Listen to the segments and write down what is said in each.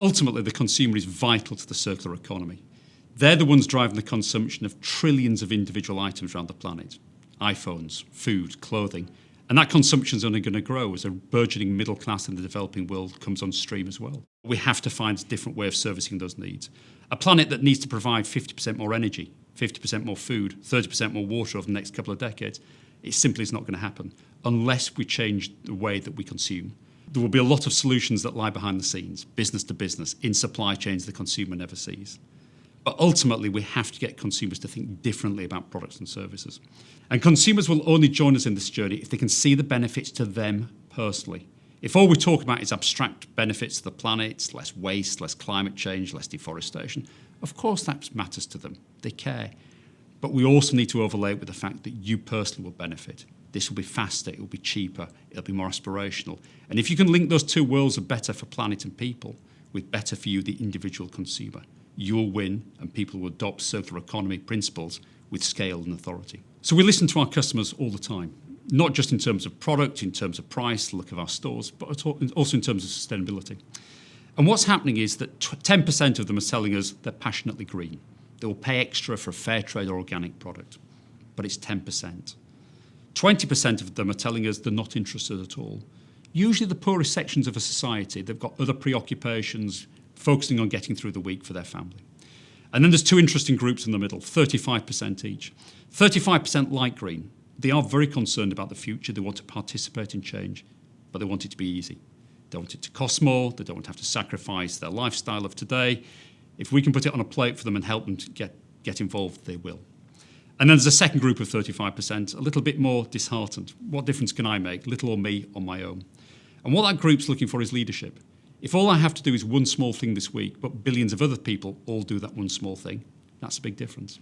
Ultimately, the consumer is vital to the circular economy. They're the ones driving the consumption of trillions of individual items around the planet. iPhones, food, clothing. And that consumption is only going to grow as a burgeoning middle class in the developing world comes on stream as well. We have to find a different way of servicing those needs. A planet that needs to provide 50% more energy, 50% more food, 30% more water over the next couple of decades, it simply is not going to happen unless we change the way that we consume. There will be a lot of solutions that lie behind the scenes, business to business, in supply chains the consumer never sees. But ultimately, we have to get consumers to think differently about products and services. And consumers will only join us in this journey if they can see the benefits to them personally. If all we talk about is abstract benefits to the planet, less waste, less climate change, less deforestation, of course that matters to them. They care. But we also need to overlay it with the fact that you personally will benefit. This will be faster, it will be cheaper, it'll be more aspirational. And if you can link those two worlds of better for planet and people with better for you, the individual consumer, you'll win and people will adopt circular economy principles with scale and authority. So we listen to our customers all the time, not just in terms of product, in terms of price, the look of our stores, but also in terms of sustainability. And what's happening is that 10% of them are telling us they're passionately green. They will pay extra for a fair trade or organic product, but it's 10%. 20% of them are telling us they're not interested at all. Usually the poorest sections of a society, they've got other preoccupations, focusing on getting through the week for their family. And then there's two interesting groups in the middle, 35% each. 35% light green. They are very concerned about the future. They want to participate in change, but they want it to be easy. They want it to cost more. They don't want to have to sacrifice their lifestyle of today. If we can put it on a plate for them and help them to get involved, they will. And then there's a second group of 35%, a little bit more disheartened. What difference can I make, little or me, on my own? And what that group's looking for is leadership. If all I have to do is one small thing this week, but billions of other people all do that one small thing, that's a big difference.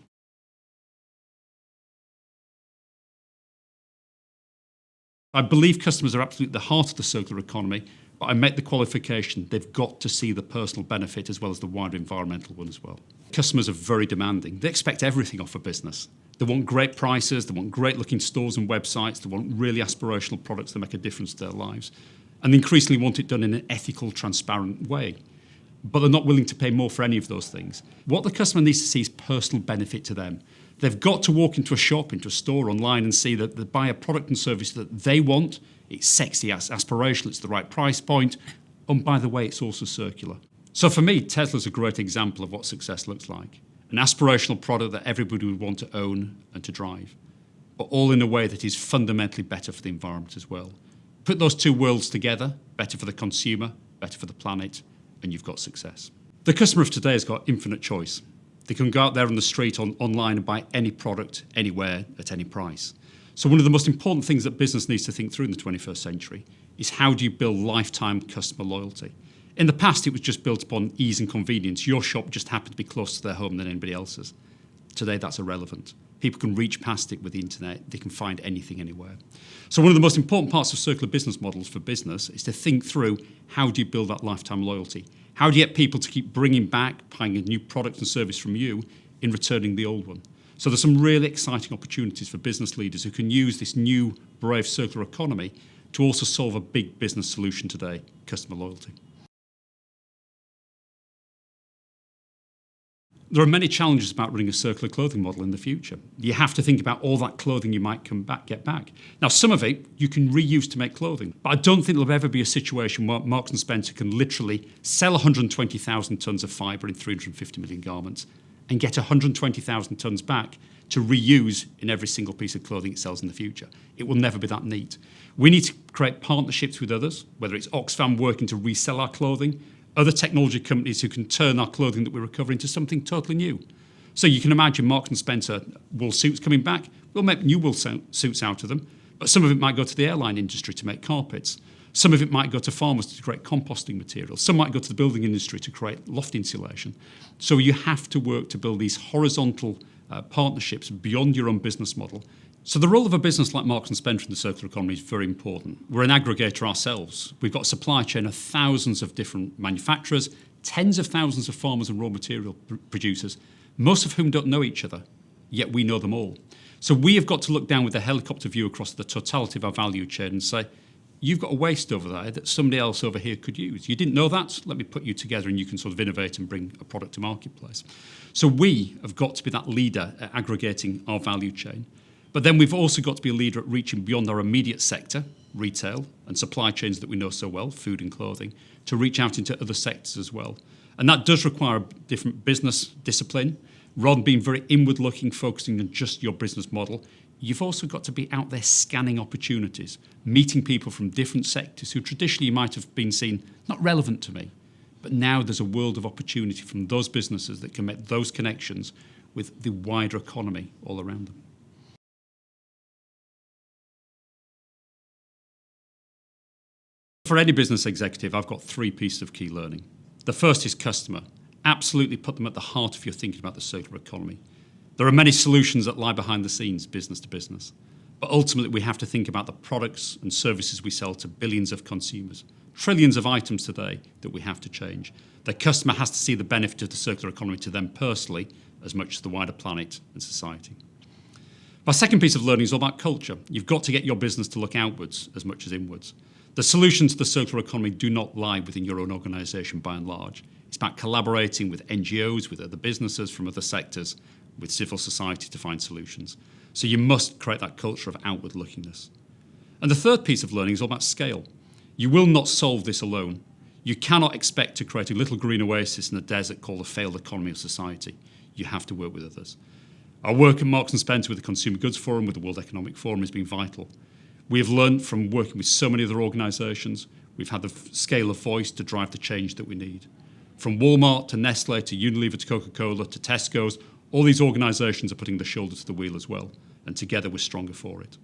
I believe customers are absolutely at the heart of the circular economy, but I make the qualification they've got to see the personal benefit as well as the wider environmental one as well. Customers are very demanding. They expect everything off a business. They want great prices, they want great looking stores and websites, they want really aspirational products that make a difference to their lives. And they increasingly want it done in an ethical, transparent way. But they're not willing to pay more for any of those things. What the customer needs to see is personal benefit to them. They've got to walk into a shop, into a store online and see that they buy a product and service that they want. It's sexy, it's aspirational, it's the right price point. And by the way, it's also circular. So for me, Tesla's a great example of what success looks like. An aspirational product that everybody would want to own and to drive, but all in a way that is fundamentally better for the environment as well. Put those two worlds together, better for the consumer, better for the planet, and you've got success. The customer of today has got infinite choice. They can go out there on the street online and buy any product, anywhere, at any price. So one of the most important things that business needs to think through in the 21st century is how do you build lifetime customer loyalty? In the past, it was just built upon ease and convenience. Your shop just happened to be closer to their home than anybody else's. Today, that's irrelevant. People can reach past it with the internet. They can find anything, anywhere. So one of the most important parts of circular business models for business is to think through how do you build that lifetime loyalty? How do you get people to keep bringing back, buying a new product and service from you in returning the old one? So there's some really exciting opportunities for business leaders who can use this new, brave circular economy to also solve a big business solution today, customer loyalty. There are many challenges about running a circular clothing model in the future. You have to think about all that clothing you might get back. Now, some of it you can reuse to make clothing, but I don't think there'll ever be a situation where Marks & Spencer can literally sell 120,000 tonnes of fibre in 350 million garments and get 120,000 tonnes back to reuse in every single piece of clothing it sells in the future. It will never be that neat. We need to create partnerships with others, whether it's Oxfam working to resell our clothing, other technology companies who can turn our clothing that we recover into something totally new. So you can imagine Marks & Spencer wool suits coming back. We'll make new wool suits out of them, but some of it might go to the airline industry to make carpets. Some of it might go to farmers to create composting materials. Some might go to the building industry to create loft insulation. So you have to work to build these horizontal partnerships beyond your own business model. So the role of a business like Marks & Spencer in the circular economy is very important. We're an aggregator ourselves. We've got a supply chain of thousands of different manufacturers, tens of thousands of farmers and raw material producers, most of whom don't know each other, yet we know them all. So we have got to look down with a helicopter view across the totality of our value chain and say, you've got a waste over there that somebody else over here could use. You didn't know that? Let me put you together and you can sort of innovate and bring a product to marketplace. So we have got to be that leader at aggregating our value chain. But then we've also got to be a leader at reaching beyond our immediate sector, retail, and supply chains that we know so well, food and clothing, to reach out into other sectors as well. And that does require a different business discipline. Rather than being very inward-looking, focusing on just your business model, you've also got to be out there scanning opportunities, meeting people from different sectors who traditionally might have been seen not relevant to me. But now there's a world of opportunity from those businesses that can make those connections with the wider economy all around them. For any business executive, I've got 3 pieces of key learning. The first is customer. Absolutely put them at the heart of your thinking about the circular economy. There are many solutions that lie behind the scenes, business to business. But ultimately, we have to think about the products and services we sell to billions of consumers. Trillions of items today that we have to change. The customer has to see the benefit of the circular economy to them personally as much as the wider planet and society. My second piece of learning is all about culture. You've got to get your business to look outwards as much as inwards. The solutions to the circular economy do not lie within your own organisation by and large. It's about collaborating with NGOs, with other businesses from other sectors, with civil society to find solutions. So you must create that culture of outward lookingness. And the third piece of learning is all about scale. You will not solve this alone. You cannot expect to create a little green oasis in the desert called a failed economy of society. You have to work with others. Our work at Marks & Spencer with the Consumer Goods Forum, with the World Economic Forum has been vital. We have learned from working with so many other organisations. We've had the scale of voice to drive the change that we need. From Walmart to Nestle to Unilever to Coca-Cola to Tesco's, all these organisations are putting their shoulder to the wheel as well, and together we're stronger for it.